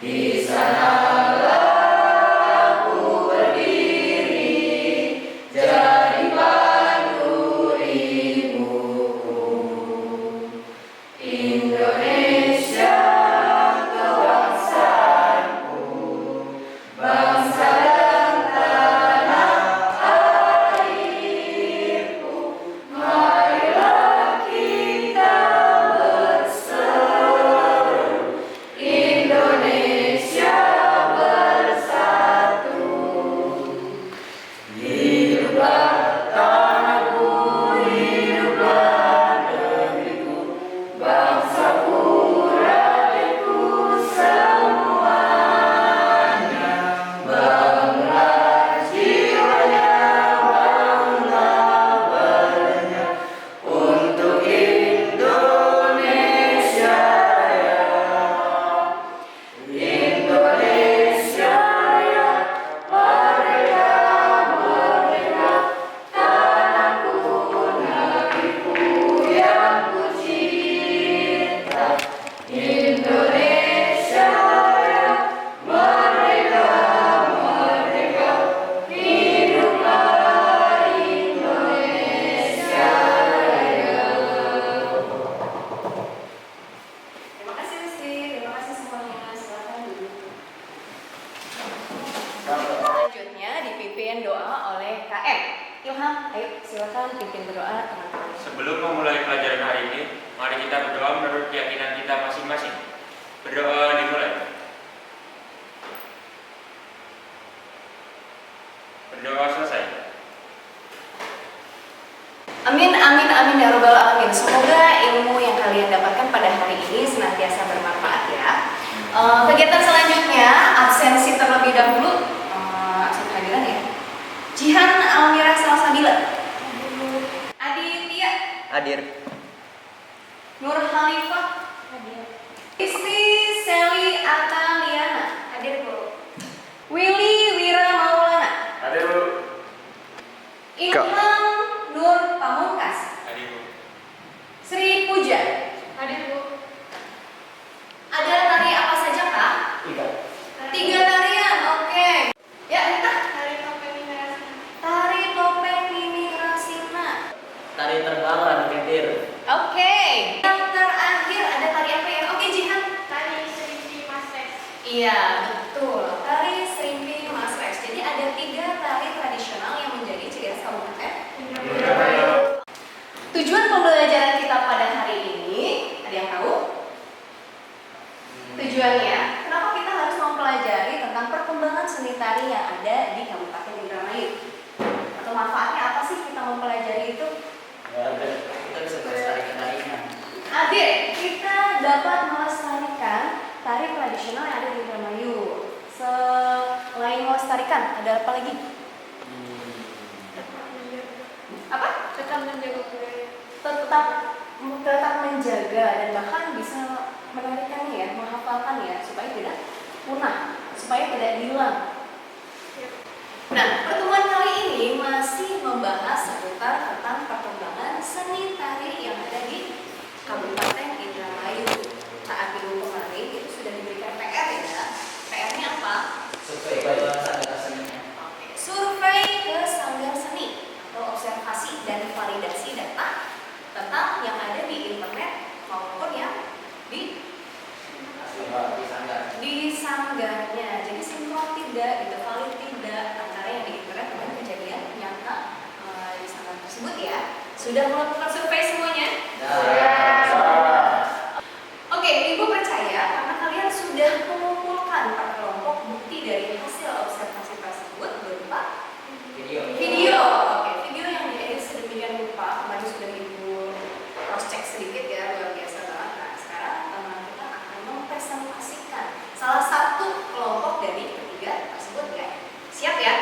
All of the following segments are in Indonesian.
Di sanalah ku berdiri, jadi pandu ibuku. Indonesia kebangsaanku, bangsa dan tanah airku. Marilah kita berseru, Indonesia bersatu. Hiduplah tanahku, hiduplah negeriku, bangsaku, rakyatku semuanya. Bangunlah jiwanya, bangunlah badannya untuk Indonesia Raya. Indonesia Raya, merdeka, merdeka, tanahku, negeriku yang ku cinta. Indonesia Raya, merdeka, merdeka, hiduplah Indonesia Raya. Terima kasih Rizky, terima kasih semuanya. Silakan duduk. Selanjutnya dipimpin doa oleh KM. Ilham, ayo silakan pimpin berdoa teman-teman. Sebelum memulai pelajaran hari ini, mari kita berdoa menurut keyakinan kita masing-masing. Berdoa dimulai. Berdoa selesai. Amin, amin, amin ya robbal alamin. Semoga ilmu yang kalian dapatkan pada hari ini senantiasa bermanfaat ya. Kegiatan selanjutnya absensi terlebih dahulu. Absen hadiran ya. Jihan Almira Salsabila. Aditya. Hadir. Nur Halifah. Hadir. Isti Seli Ataliana. Hadir Bu. Willy Wira Maulana. Hadir, Bu. Ilham Nur Pamungkas. Hadir, Bu. Sri Puja. Hadir Bu. Ada tari apa saja Kak? 3 tarian, oke. Ya Rita. Tari topeng Mimi Rasina. Tari topeng Mimi Rasina. Tari terbang Ranu Kentir. Oke. Yang terakhir ada tari apa ya? Oke Jihan. Tari Serimpi Mas Rex. Iya betul. Tari Serimpi Mas Rex. Jadi ada 3 tari tradisional yang menjadi ciri khas kabupaten. Tujuan pembelajaran kita pada hari ini, ada yang tahu? Tujuannya, kenapa kita harus mempelajari tentang perkembangan seni tari yang ada di Kabupaten Indramayu? Atau manfaatnya apa sih kita mempelajari itu? Ya, kita bisa melestarikan tarinya. Adik, kita dapat melestarikan tari tradisional yang ada di Indramayu. Selain melestarikan, ada apa lagi? Apa? Tetap menjaga budaya. Tetap menjaga dan bahkan bisa menarikannya ya, menghafalkan ya, supaya tidak punah, supaya tidak hilang. Nah, pertemuan kali ini masih membahas seputar tentang perkembangan seni tari yang ada di Kabupaten Indramayu. Saat minggu kemarin itu sudah diberikan PR ya. PR-nya apa? Survei sanggar seninya. Oke, survei ke sanggar seni atau observasi dan validasi data tentang yang ada di internet maupun yang di sanggarnya. Jadi sinkron tidak, gitu, valid tidak antara yang di internet dengan kejadian nyata di sanggar tersebut ya. Sudah melakukan survei semuanya? Oke, Ibu percaya karena kalian sudah mengumpulkan per kelompok bukti dari hasil observasi tersebut berupa video. Oke, video yang diedit sedemikian rupa kemarin sudah Ibu cross check sedikit ya, luar biasa banget. Nah, sekarang kita akan mempresentasikan salah satu kelompok dari ketiga tersebut ya. Siap ya?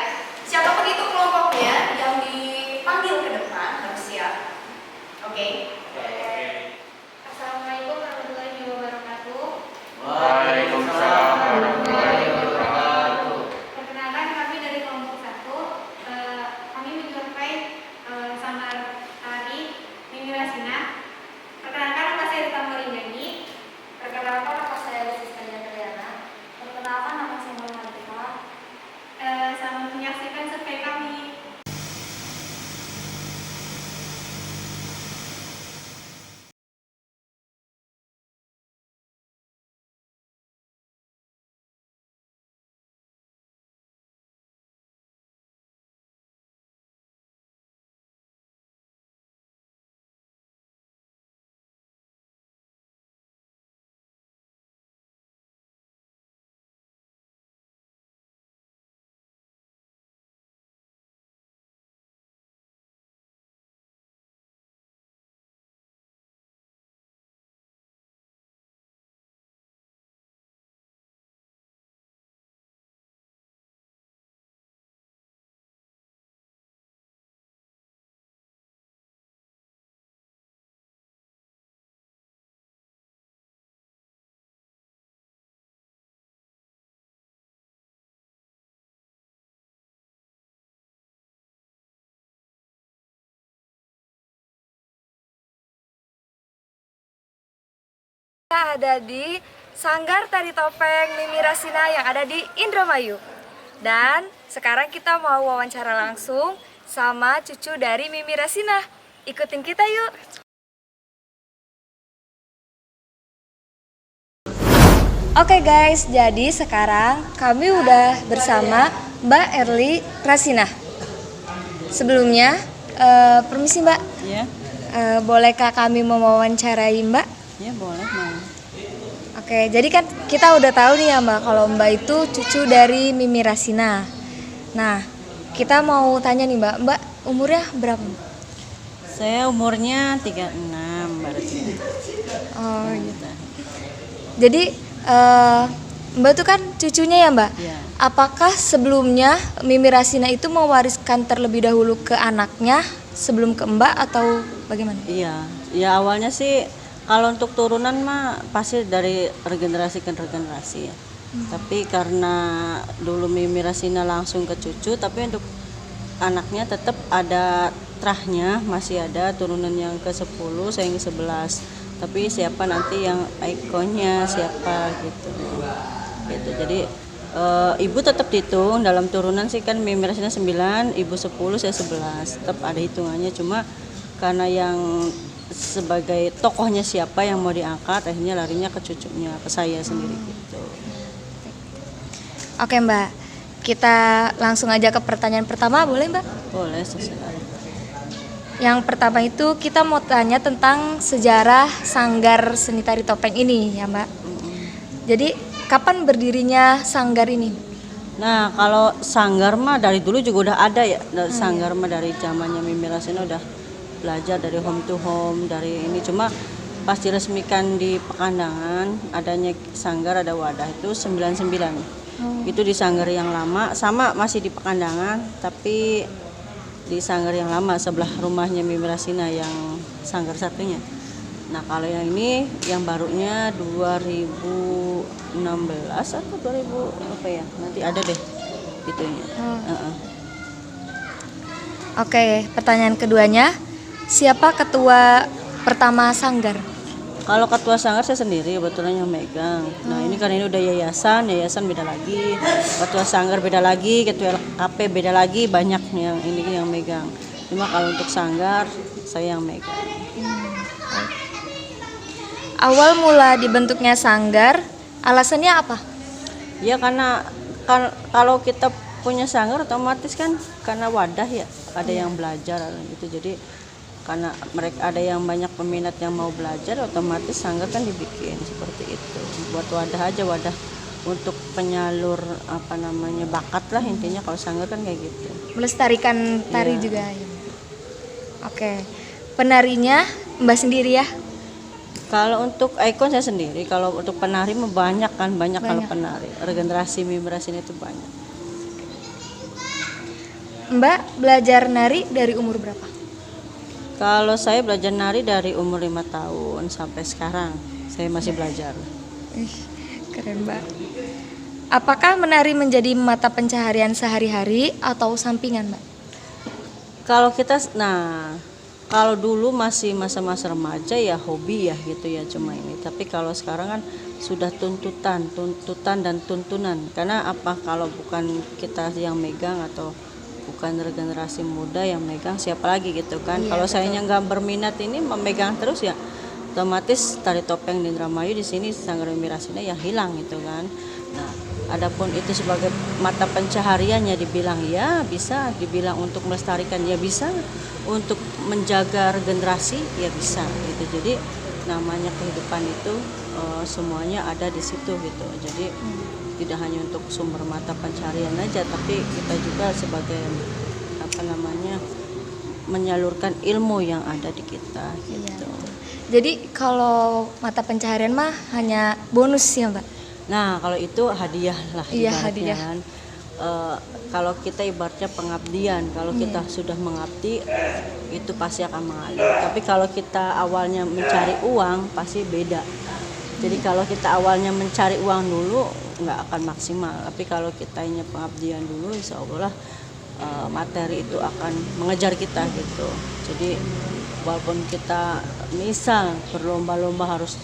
Siapapun itu kelompoknya yang dipanggil ke depan harus siap. Oke. Kita ada di Sanggar Tari Topeng Mimi Rasina yang ada di Indramayu. Dan sekarang kita mau wawancara langsung sama cucu dari Mimi Rasina. Ikutin kita yuk. Oke guys, jadi sekarang kami udah bersama Mbak Erli Rasina. Sebelumnya, permisi Mbak. Ya, Bolehkah kami mewawancarai Mbak? ya boleh mau. Oke, jadi kan kita udah tahu nih ya Mbak, kalau Mbak itu cucu dari Mimi Rasina. Nah, kita mau tanya nih Mbak umurnya berapa? Mbak? Saya umurnya 36 berarti. Oh gitu. Jadi Mbak tuh kan cucunya ya Mbak? Iya. Apakah sebelumnya Mimi Rasina itu mewariskan terlebih dahulu ke anaknya sebelum ke Mbak atau bagaimana? Iya, ya awalnya sih kalau untuk turunan mah pasti dari regenerasi ke regenerasi ya. Tapi karena dulu Mimi Rasina langsung ke cucu, tapi untuk anaknya tetap ada terahnya, masih ada turunan yang ke-10 saya yang ke-11. Tapi siapa nanti yang ikonnya siapa gitu. Gitu. Jadi ibu tetap dihitung dalam turunan sih kan Mimi Rasina 9, ibu 10, saya 11. Tetap ada hitungannya, cuma karena yang sebagai tokohnya siapa yang mau diangkat akhirnya larinya ke cucunya, ke saya sendiri gitu. Oke Mbak, kita langsung aja ke pertanyaan pertama, boleh Mbak? Boleh sesuai. Yang pertama itu kita mau tanya tentang sejarah Sanggar Seni Tari Topeng ini ya Mbak. Jadi kapan berdirinya sanggar ini? Nah kalau sanggar mah dari dulu juga udah ada ya. Sanggar mah dari zamannya Mimi Rasina udah belajar dari home to home, dari ini, cuma pas diresmikan di Pekandangan adanya sanggar, ada wadah itu 99. Itu di sanggar yang lama, sama masih di Pekandangan tapi di sanggar yang lama sebelah rumahnya Mimi Rasina yang sanggar satunya. Nah kalau yang ini yang barunya 2016 atau 2000 apa ya, nanti ada deh itunya. Oke, pertanyaan keduanya, siapa ketua pertama sanggar? Kalau ketua sanggar saya sendiri kebetulan yang megang. Nah ini kan ini udah yayasan beda lagi, ketua sanggar beda lagi, ketua LKP beda lagi, banyak yang ini yang megang. Cuma kalau untuk sanggar saya yang megang. Awal mula dibentuknya sanggar, alasannya apa? Ya karena kalau kita punya sanggar otomatis kan karena wadah ya, ada yang belajar gitu. Jadi karena mereka ada yang banyak peminat yang mau belajar, otomatis sanggar kan dibikin seperti itu. Buat wadah aja, wadah untuk penyalur apa namanya bakat lah intinya kalau sanggar kan kayak gitu. Melestarikan tari Iya. juga ya. Oke. Penarinya Mbak sendiri ya? Kalau untuk ikon saya sendiri, kalau untuk penari mah banyak kan, banyak kalau Banyak. penari. Regenerasi Mimi Rasina itu banyak. Mbak belajar nari dari umur berapa? Kalau saya belajar nari dari umur 5 tahun sampai sekarang, saya masih belajar. Ih, keren Mbak. Apakah menari menjadi mata pencaharian sehari-hari atau sampingan Mbak? Kalau kita, nah kalau dulu masih masa-masa remaja ya hobi ya gitu ya cuma ini. Tapi kalau sekarang kan sudah tuntutan dan tuntunan. Karena apa, kalau bukan kita yang megang atau bukan regenerasi muda yang megang, siapa lagi gitu kan. Iya, Kalau betul. saya nggak berminat ini memegang terus ya otomatis tari topeng di Indramayu di sini Sanggar Mimi Rasina ya hilang gitu kan. Nah adapun itu sebagai mata pencahariannya dibilang ya bisa, dibilang untuk melestarikan ya bisa, untuk menjaga regenerasi ya bisa gitu. Jadi namanya kehidupan itu semuanya ada di situ gitu. Jadi tidak hanya untuk sumber mata pencaharian aja, tapi kita juga sebagai apa namanya menyalurkan ilmu yang ada di kita gitu. Jadi kalau mata pencaharian mah hanya bonus ya Mbak? Nah kalau itu hadiah lah Iya, ibaratnya hadiah. kan. Kalau kita ibaratnya pengabdian, kalau kita sudah mengabdi itu pasti akan mengalir. Tapi kalau kita awalnya mencari uang pasti beda. Jadi kalau kita awalnya mencari uang dulu nggak akan maksimal. Tapi kalau kitanya pengabdian dulu, insya Allah materi itu akan mengejar kita gitu. Jadi walaupun kita misal berlomba-lomba harus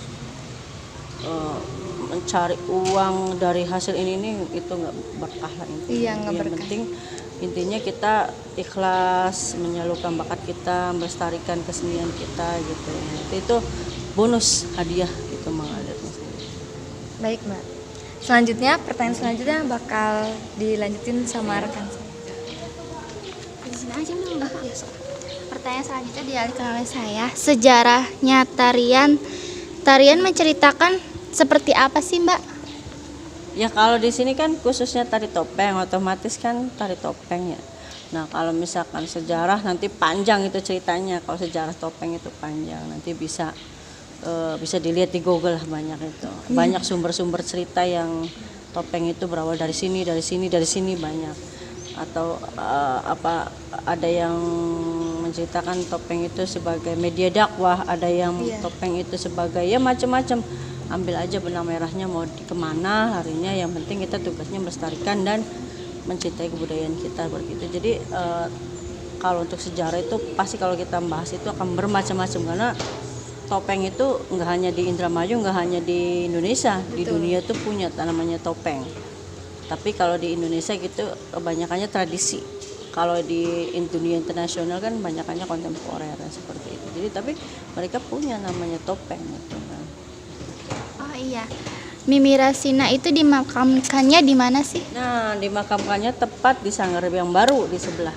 mencari uang dari hasil ini itu nggak berkah lah intinya. Iya, nggak Yang berkah. penting intinya kita ikhlas menyalurkan bakat kita, melestarikan kesenian kita gitu. Itu bonus hadiah gitu mengalirnya. Baik, Mbak. Selanjutnya, pertanyaan selanjutnya bakal dilanjutin sama rekan saya. Di sini aja dulu. Pertanyaan selanjutnya dialihkan oleh saya. Sejarahnya tarian menceritakan seperti apa sih, Mbak? Ya kalau di sini kan khususnya tari topeng, otomatis kan tari topeng ya. Nah kalau misalkan sejarah nanti panjang itu ceritanya. Kalau sejarah topeng itu panjang, nanti bisa dilihat di Google lah banyak itu. Banyak sumber-sumber cerita yang topeng itu berawal dari sini banyak. Atau ada yang menceritakan topeng itu sebagai media dakwah, ada yang topeng itu sebagai ya macam-macam. Ambil aja benang merahnya mau kemana harinya, yang penting kita tugasnya melestarikan dan mencintai kebudayaan kita begitu. Jadi kalau untuk sejarah itu pasti kalau kita bahas itu akan bermacam-macam, karena topeng itu nggak hanya di Indramayu, nggak hanya di Indonesia, di dunia tuh punya namanya topeng. Tapi kalau di Indonesia gitu kebanyakannya tradisi. Kalau di dunia internasional kan banyakannya kontemporer seperti itu. Jadi tapi mereka punya namanya topeng gitu kan. Oh iya. Mimi Rasina itu dimakamkannya di mana sih? Nah, dimakamkannya tepat di Sanggar yang baru di sebelah.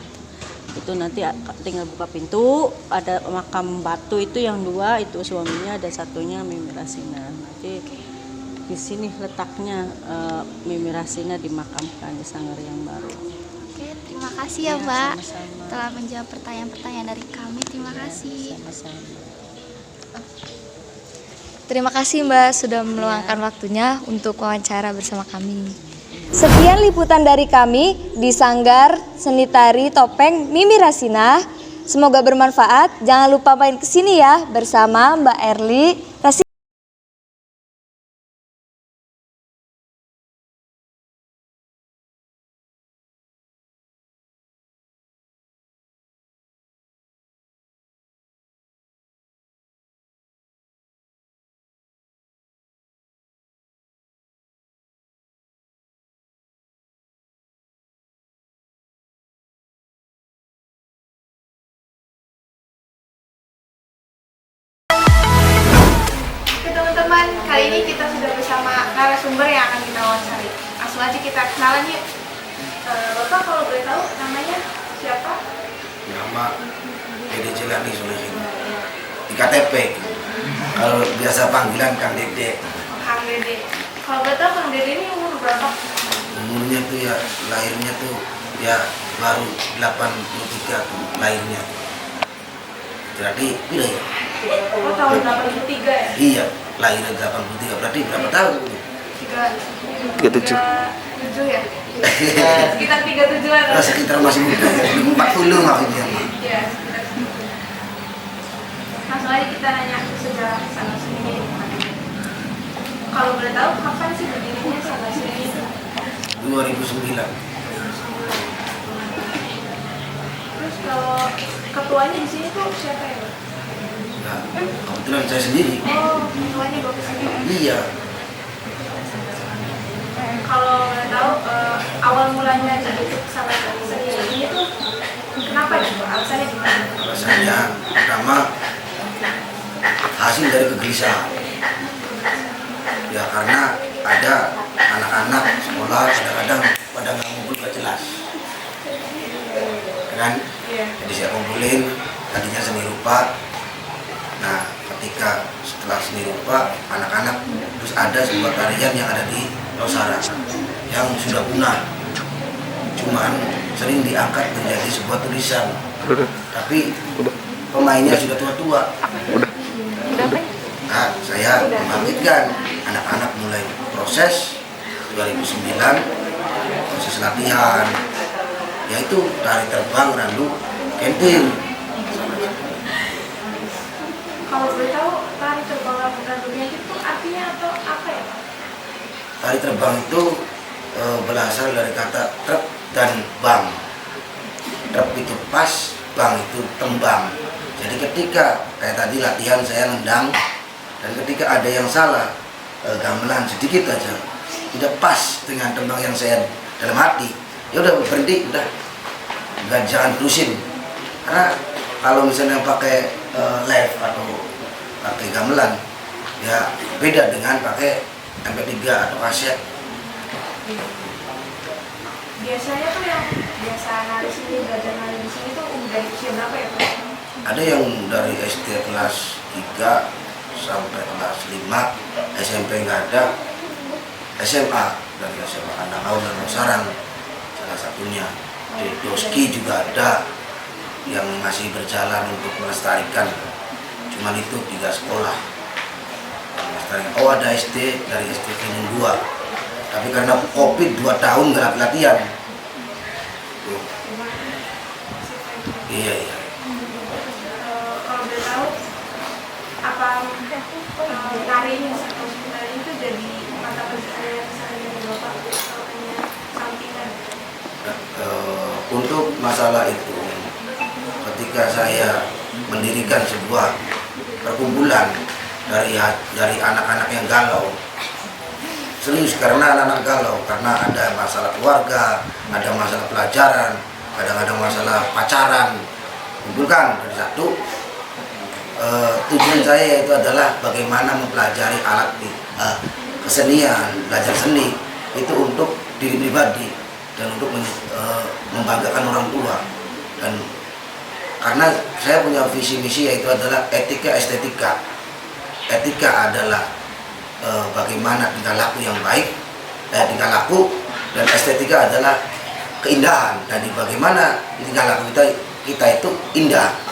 Itu nanti tinggal buka pintu, ada makam batu itu yang dua, itu suaminya, ada satunya Mimi Rasina. Nanti di sini letaknya Mimi Rasina dimakamkan di Sanggar yang baru. Oke, terima kasih ya, Mbak. Sama-sama. Telah menjawab pertanyaan-pertanyaan dari kami. Terima kasih. Sama-sama. Terima kasih Mbak sudah meluangkan waktunya untuk wawancara bersama kami. Sekian liputan dari kami di Sanggar Seni Tari Topeng Mimi Rasina. Semoga bermanfaat. Jangan lupa main kesini ya bersama Mbak Erli Rasina. Oke teman-teman, kali ini kita sudah bersama narasumber yang akan kita wawancari. Langsung aja kita kenalan yuk. Bapak kalau boleh tahu namanya siapa? Nama Dede Celani Sulaiman di KTP. Kalau biasa panggilan Kang Dede. Kang Dede. Kalau boleh tahu Kang Dede ini umur berapa? Umurnya tuh ya lahirnya tuh ya baru 83 tuh lahirnya. Berarti bila ya? Oh tahun 83 ya? Iya, lahirnya 83. Berarti berapa tahun? 37 ya? Sekitar 37-an. Nah, sekitar masih muda ya. 40 maksudnya. Iya, sekitar 40. Langsung aja kita nanya sejarah Sanggar Seni ini. Kalau boleh tahu kapan sih berdirinya Sanggar Seni itu? 2009. Terus kalau ketuanya di sini tuh siapa ya? Nah, kebetulan saya sendiri. Oh, ketuanya Bapak sendiri. Iya. Kalau boleh tahu awal mulanya terbentuk Sanggar Seni ini tuh kenapa gitu? Alasannya gimana? Alasannya pertama hasil dari kegelisahan. Ya karena ada anak-anak sekolah kadang-kadang pada nggak ngumpul gak jelas. Kan? Jadi saya kumpulin tadinya seni rupa. Nah ketika setelah seni rupa anak-anak terus ada sebuah tarian yang ada di Losara yang sudah punah. Cuman sering diangkat menjadi sebuah tulisan. Tapi pemainnya sudah tua-tua. Nah, saya membangkitkan anak-anak mulai proses 2009 proses latihan yaitu tari terbang randu kentil. Kalau boleh tahu tari terbang randunya itu artinya atau apa ya? Tari terbang itu berasal dari kata trep dan bang. Trep itu pas, bang itu tembang. Jadi ketika kayak tadi latihan saya nendang dan ketika ada yang salah gamelan sedikit aja tidak pas dengan tembang yang saya dalam hati, ya udah berhenti, udah nggak, jangan terusin. Karena kalau misalnya pakai live atau pakai gamelan ya beda dengan pakai MP3 atau kaset. Biasanya tuh yang biasa nari sini, belajar nari di sini tuh udah usia berapa ya Pak? Ada yang dari SD kelas 3 sampai kelas 5, SMP nggak ada, SMA dari SMA Andakau dan Sarang salah satunya. Di Doski juga ada yang masih berjalan untuk melestarikan, cuman itu 3 sekolah melestarikan. Oh ada SD dari SD Gunung 2, tapi karena COVID 2 tahun nggak latihan. Tuh. Iya. Kalau boleh tahu, apa nari itu jadi mata pelajaran sehari-hari Bapak atau hanya sampingan? Untuk masalah itu, ketika saya mendirikan sebuah perkumpulan dari anak-anak yang galau, serius, karena anak-anak galau, karena ada masalah keluarga, ada masalah pelajaran, kadang-kadang masalah pacaran, kumpulkan dari satu. Tujuan saya itu adalah bagaimana mempelajari alat kesenian, belajar seni itu untuk diri pribadi dan untuk membanggakan orang tua. Dan karena saya punya visi misi yaitu adalah etika estetika. Etika adalah bagaimana tingkah laku yang baik, tingkah laku, dan estetika adalah keindahan. Jadi bagaimana tingkah laku kita itu indah.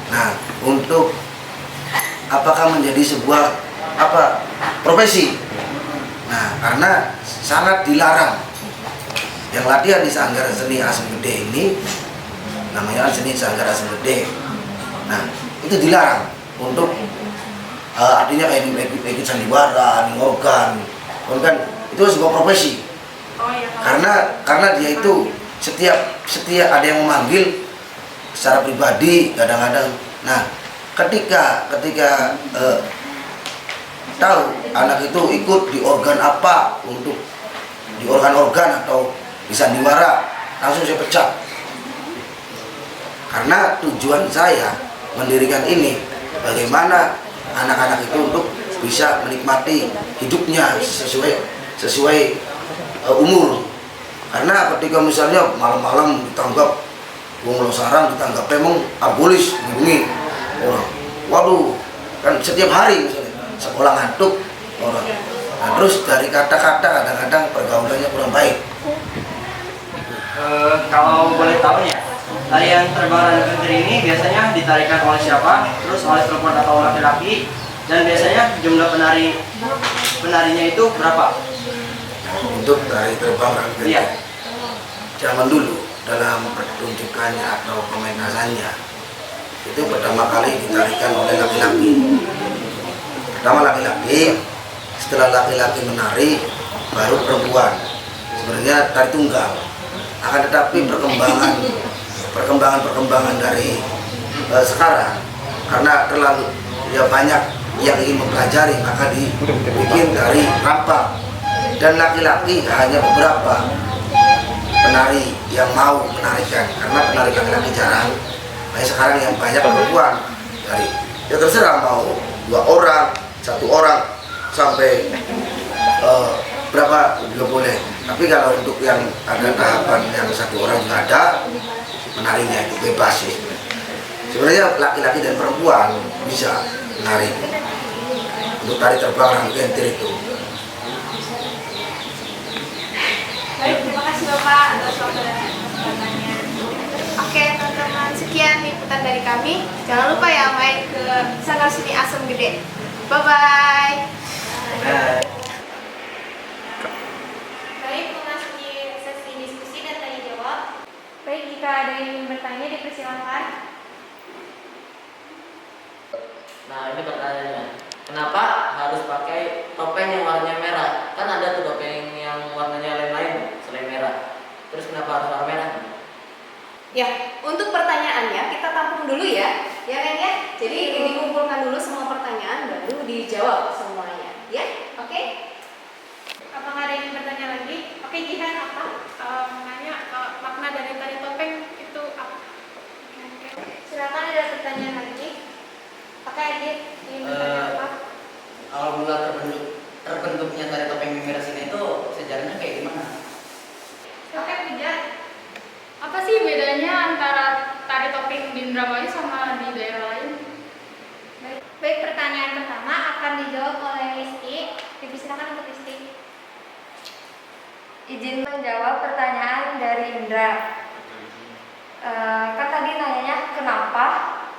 Nah, untuk apakah menjadi sebuah profesi? Nah, karena sangat dilarang. Yang latihan di Sanggar Seni Asem Gede ini namanya seni Sanggar Asem Gede. Nah, itu dilarang untuk artinya kayak ikut sandiwara, organ itu sebuah profesi. Oh, iya, Karena dia itu setiap ada yang memanggil secara pribadi kadang-kadang. Nah, ketika tahu anak itu ikut di organ apa, untuk di organ atau di sandiwara, langsung saya pecat. Karena tujuan saya mendirikan ini bagaimana anak-anak itu untuk bisa menikmati hidupnya sesuai umur. Karena ketika misalnya malam-malam ditanggap wong Losarang, ditanggap memang abolis ngibungi orang. Waduh, kan setiap hari misalnya sekolah ngantuk orang. Nah, terus dari kata-kata kadang-kadang pergaulannya kurang baik. Kalau boleh tahu ya, tarian terbang gentri ini biasanya ditarikan oleh siapa? Terus oleh perempuan atau laki-laki? Dan biasanya jumlah penarinya itu berapa? Untuk tari terbang gentri, Iya. zaman dulu dalam pertunjukannya atau pementasannya itu pertama kali ditarikan oleh laki-laki. Pertama laki-laki, setelah laki-laki menari baru perempuan. Sebenarnya tari tunggal. Akan tetapi perkembangan dari sekarang, karena terlalu banyak yang ingin mempelajari, maka dibikin tari rampak. Dan laki-laki hanya beberapa penari yang mau menarikan, karena penari laki-laki jarang. Kayak sekarang yang banyak perempuan dari, ya terserah mau 2 orang, 1 orang sampai berapa juga boleh. Tapi kalau untuk yang ada tahapan yang 1 orang juga ada, menarinya itu bebas sih. Sebenarnya laki-laki dan perempuan bisa menari untuk tari terbang ranggentir itu. Baik, terima kasih Bapak atas waktu dan kesempatannya. Oke teman-teman, sekian liputan dari kami. Jangan lupa ya main ke Sanggar Seni Asem Gede. Bye-bye. Baik, memasuki sesi diskusi dan tanya jawab. Baik, jika ada yang ingin bertanya dipersilakan. Nah, ini pertanyaannya. Kenapa harus pakai topeng yang warnanya merah? Kan ada tuh topeng yang warnanya lain-lain selain merah. Terus kenapa harus warna merah? Ya, untuk pertanyaannya kita tampung dulu ya, ya Ren ya. Jadi dikumpulkan dulu semua pertanyaan. dijawab semuanya, ya? Oke? Apakah ada yang bertanya lagi? Oke, Jihan apa? Nanya makna dari tari topeng itu apa? Silakan ada pertanyaan lagi. Oke, Adit, ingin bertanya apa? Awal mula terbentuknya tari topeng Mimi Rasina itu sejarahnya kayak gimana? Oke, Puja. Apa sih bedanya antara tari topeng di Indramayu sama di daerah lain? Baik, pertanyaan pertama akan dijawab oleh Listi. Silakan untuk Listi. Izin menjawab pertanyaan dari Indra. Kan tadi nanyanya kenapa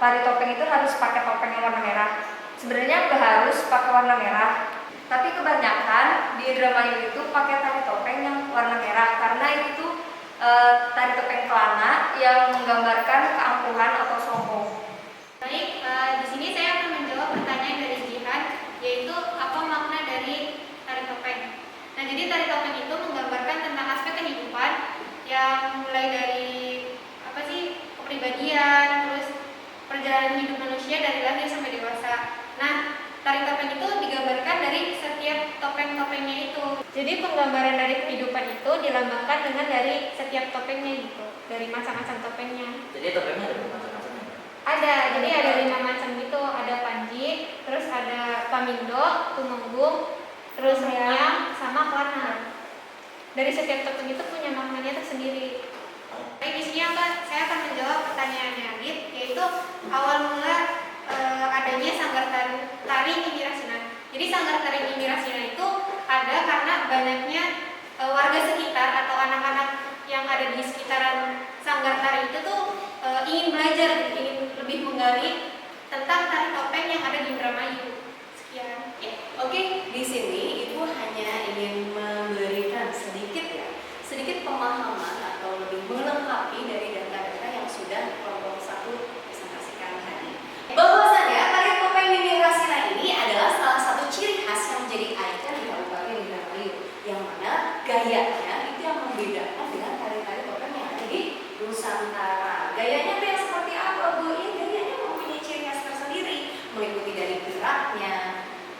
tari topeng itu harus pakai topeng yang warna merah. Sebenarnya nggak harus pakai warna merah, tapi kebanyakan di Indramayu itu pakai tari topeng yang warna merah karena itu tari topeng Kelana yang menggambarkan keangkuhan atau sombong. Baik, di sini saya akan menjawab pertanyaan dari Jihan, yaitu apa makna dari tari topeng. Nah, jadi tari topeng itu menggambarkan tentang aspek kehidupan yang mulai dari apa sih kepribadian, terus perjalanan hidup manusia dari lahir sampai dewasa. Nah, tari topeng itu digambarkan dari setiap topeng-topengnya itu. Jadi penggambaran dari kehidupan itu dilambangkan dengan dari setiap topengnya gitu, dari macam-macam topengnya. Jadi topengnya ada macam-macam. Ada, jadi ada 5 macam gitu. Ada Panji, terus ada Pamindo, Tumenggung, terus Reang, sama Kelana. Dari setiap topeng itu punya maknanya tersendiri. Baik, di sini saya akan menjawab pertanyaannya Adit, yaitu awal mula adanya sanggar tari Mimi Rasina. Jadi sanggar tari Mimi Rasina itu ada karena banyaknya warga sekitar atau anak-anak yang ada di sekitaran sanggar tari itu tuh ingin belajar, ingin lebih menggali tentang tari topeng yang ada di Indramayu. Sekian. Ya, oke. Di sini Ibu hanya ingin memberikan sedikit pemahaman atau lebih melengkapi dari data-data yang sudah kelompok 1 presentasikan tadi. Bahwasannya tari topeng Mimi Rasina ini adalah salah satu ciri khas yang menjadi ikon di Kabupaten Indramayu, yang mana gayanya itu yang membedakan dengan tari-tari topeng yang ada di Nusantara. Gayanya tuh yang seperti apa, Bu? Ya, gayanya mempunyai ciri khas tersendiri, meliputi dari geraknya,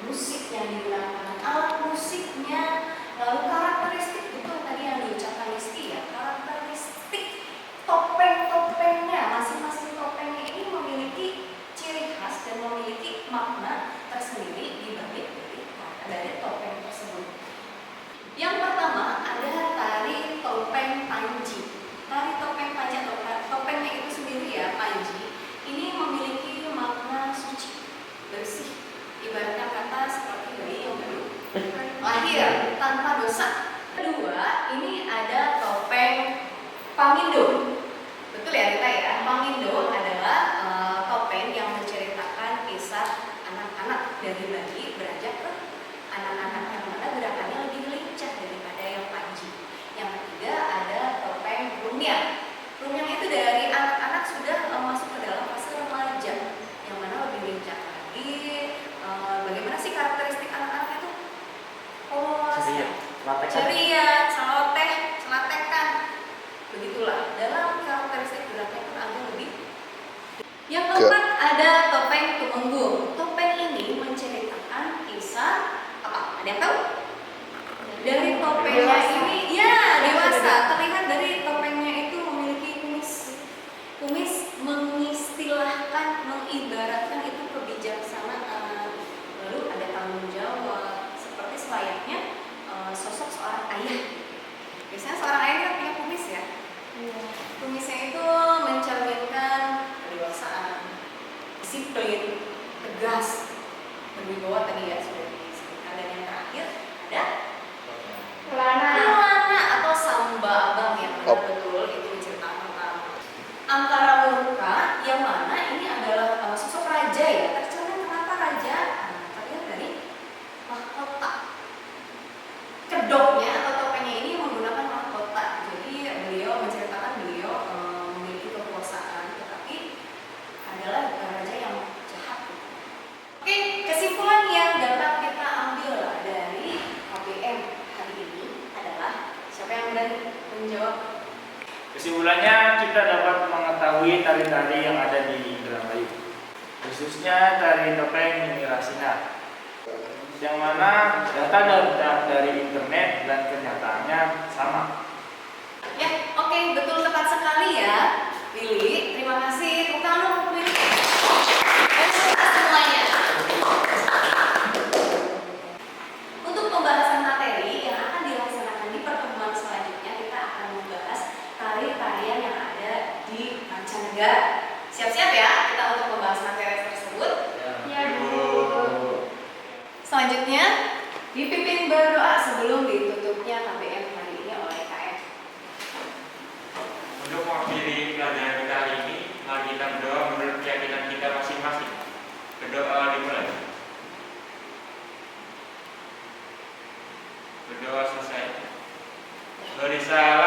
musik yang digunakan, alat musiknya, lalu karakteristik itu tadi yang diucapkan Listi ya, karakteristik topeng-topengnya, masing-masing topengnya ini memiliki ciri khas dan memiliki makna tersendiri dibalik dari topeng tersebut. Yang pertama ada tari topeng Panji. Tari topeng Panji atau topengnya itu sendiri ya, Panji, ini memiliki makna suci, bersih, ibaratnya kata seperti bayi yang baru lahir tanpa dosa. Kedua, ini ada topeng Pamindo. Betul ya Rita ya? Pamindo adalah topeng yang menceritakan kisah anak-anak dari bayi beranjak ke anak-anak, yang mana gerakannya lebih lincah daripada yang Panji. Yang ketiga ada topeng Rumyang. Rumyang itu dari anak-anak sudah masuk ke dalam fase remaja, yang mana lebih lincah lagi. Bagaimana sih karakteristik anak-anak itu? Ceria, celoteh, celatekan. Begitulah. Dalam karakteristik geraknya pun agak lebih. Yang keempat ada topeng Tumenggung. Topeng ini menceritakan kisah apa? Ada yang tahu? Dari topengnya ini, ya dewasa. Terlihat dari topengnya itu memiliki kumis. Kumis mengistilahkan, mengibaratkan itu kebijaksanaan. Lalu ada tanggung jawab, seperti selayaknya sosok seorang ayah. Biasanya seorang ayah kan punya kumis ya. Kumisnya itu mencerminkan kedewasaan, disiplin, tegas, berwibawa tadi ya sudah disebutkan. Dan yang terakhir ada Kelana atau Samba Abang yang betul itu menceritakan tentang Angkara Murka, yang mana ini adalah sosok raja ya. Tercermin kenapa raja? Terlihat dari mahkota. Kedoknya atau topengnya ini menggunakan mahkota. Jadi beliau menceritakan beliau memiliki kekuasaan, tetapi adalah raja yang jahat. Oke, kesimpulan yang dapat kita ambil dari KBM hari ini adalah, siapa yang berani menjawab? Kesimpulannya, kita dapat mengetahui tari-tari yang ada di Indramayu, khususnya tari topeng Mimi Rasina. yang mana data dari internet dan kenyataannya sama. Ya, oke, betul tepat sekali ya, Willy. Terima kasih. Tepuk tangan dong, Willy. Dan semuanya. Untuk pembahasan materi yang akan dilaksanakan di pertemuan selanjutnya, kita akan membahas tari-tarian yang ada di mancanegara. Siap-siap ya kita untuk membahas materi tersebut. Ya, Bu. Selanjutnya, dipimpin berdoa sebelum ditutupnya KBM hari ini oleh KM. Untuk mewakili pelajaran kita hari ini, mari kita berdoa menurut keyakinan kita masing-masing. Berdoa dimulai. Berdoa selesai. Beri salam